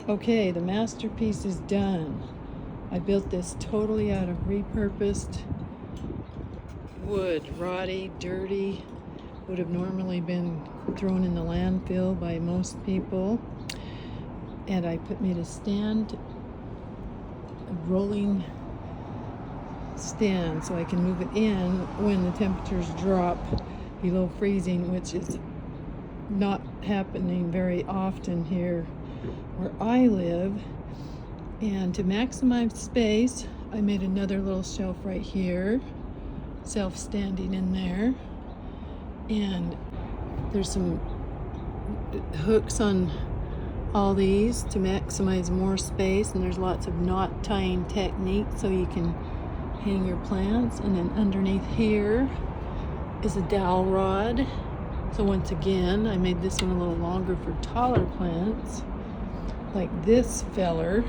Okay, the masterpiece is done. I built this totally out of repurposed wood, rotty, dirty, would have normally been thrown in the landfill by most people. And I made a stand, a rolling stand, so I can move it in when the temperatures drop below freezing, which is not happening very often here where I live. And to maximize space, I made another little shelf right here, self-standing in there, and there's some hooks on all these to maximize more space, and there's lots of knot tying techniques so you can hang your plants. And then underneath here is a dowel rod. So once again, I made this one a little longer for taller plants, like this feller,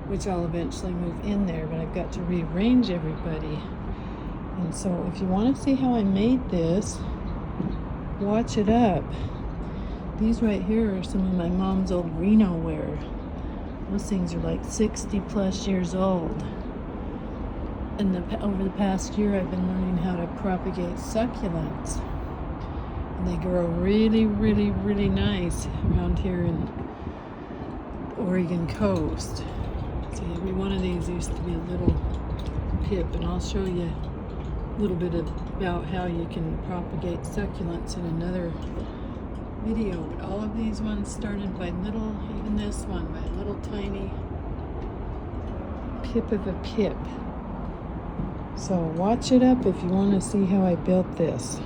which I'll eventually move in there, but I've got to rearrange everybody. And so if you want to see how I made this, watch it up. These right here are some of my mom's old Reno ware. Those things are like 60 plus years old. And over the past year, I've been learning how to propagate succulents. And they grow really, really, really nice around here in Oregon coast. See, every one of these used to be a little pip, and I'll show you a little bit about how you can propagate succulents in another video. But all of these ones started by little, even this one, by a little tiny pip of a pip. So watch it up if you want to see how I built this.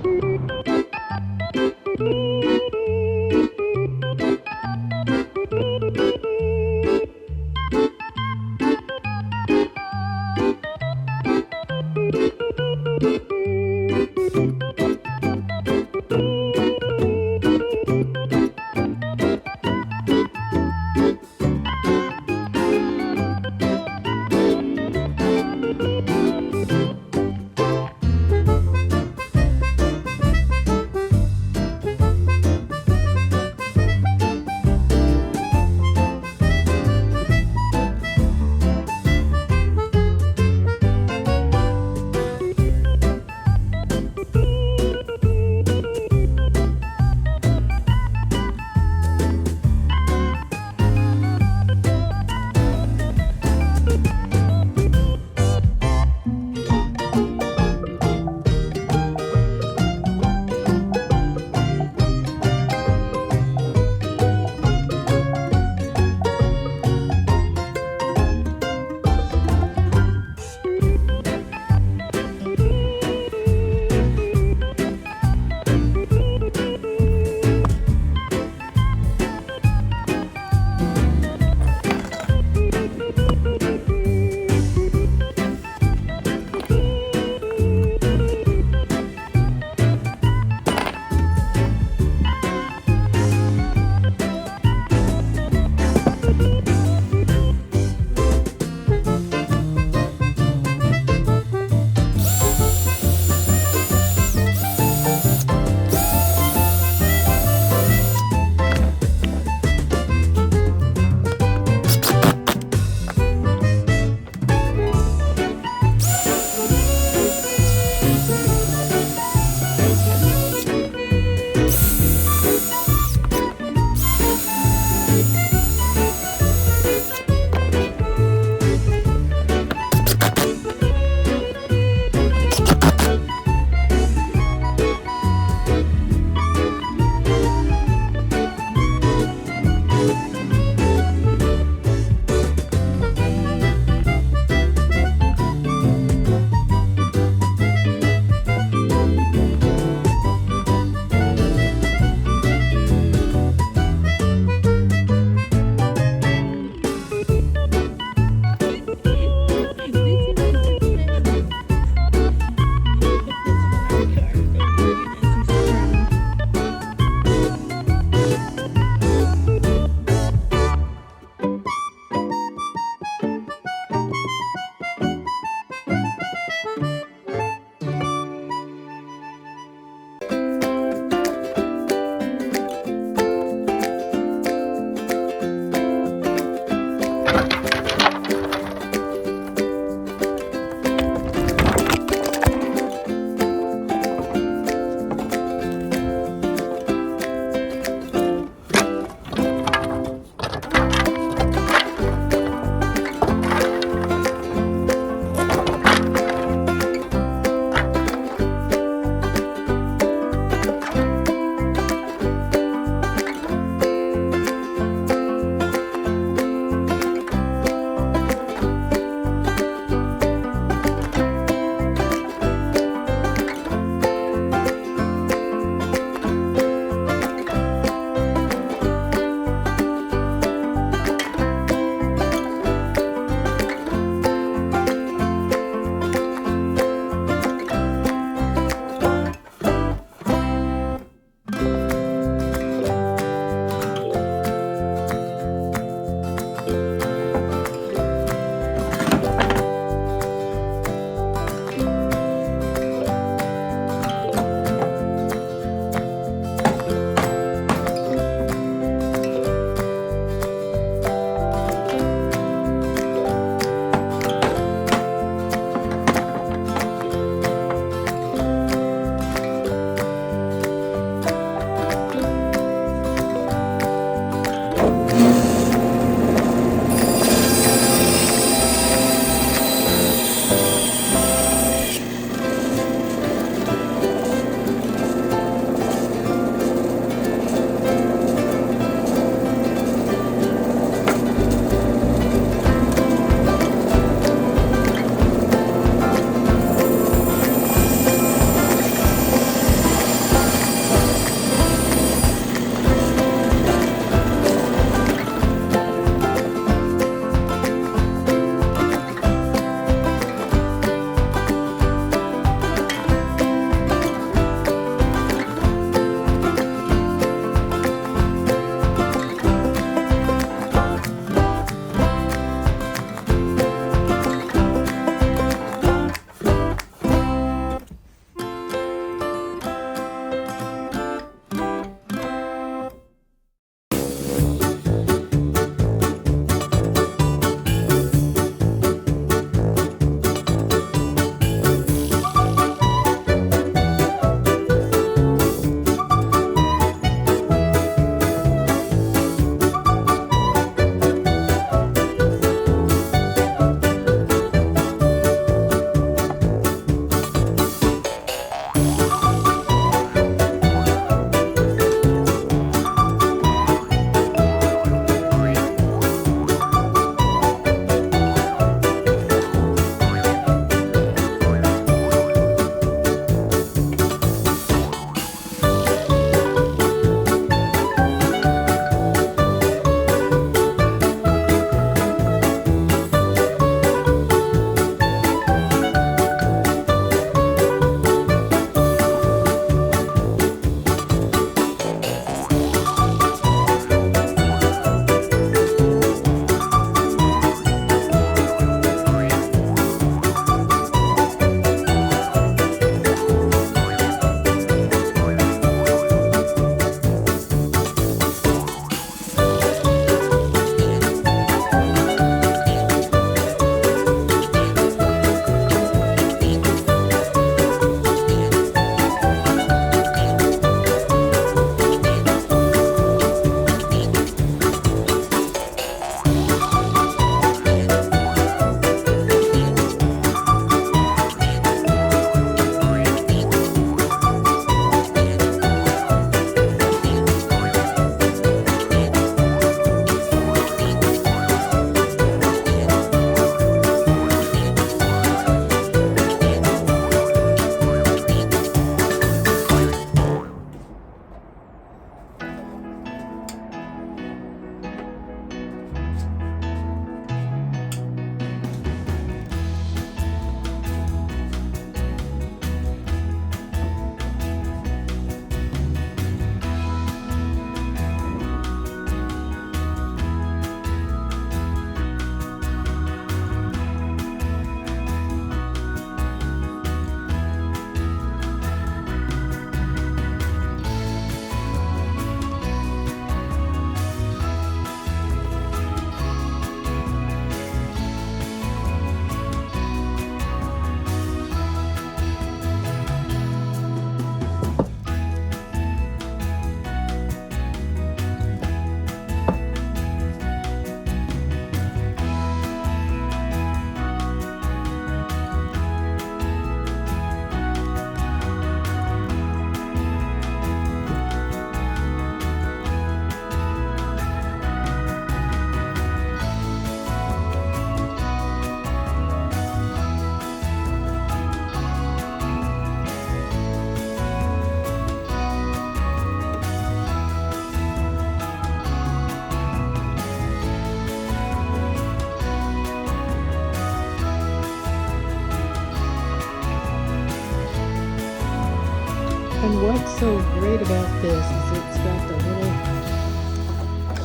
And what's so great about this is it's got the little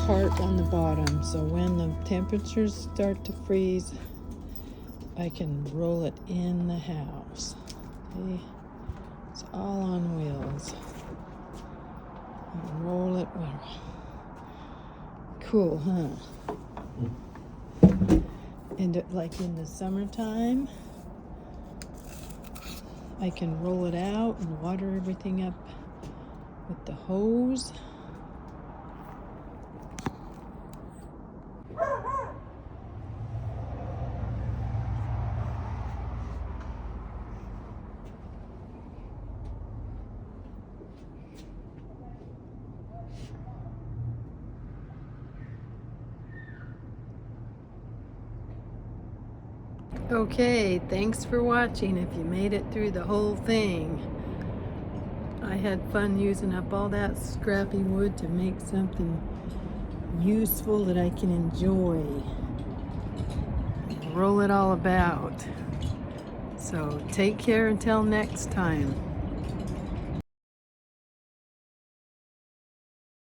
cart up on the bottom, so when the temperatures start to freeze, I can roll it in the house. Okay? It's all on wheels. And roll it well. Cool, huh? And like in the summertime, I can roll it out and water everything up with the hose. Okay, thanks for watching if you made it through the whole thing. I had fun using up all that scrappy wood to make something useful that I can enjoy. Roll it all about. So take care until next time.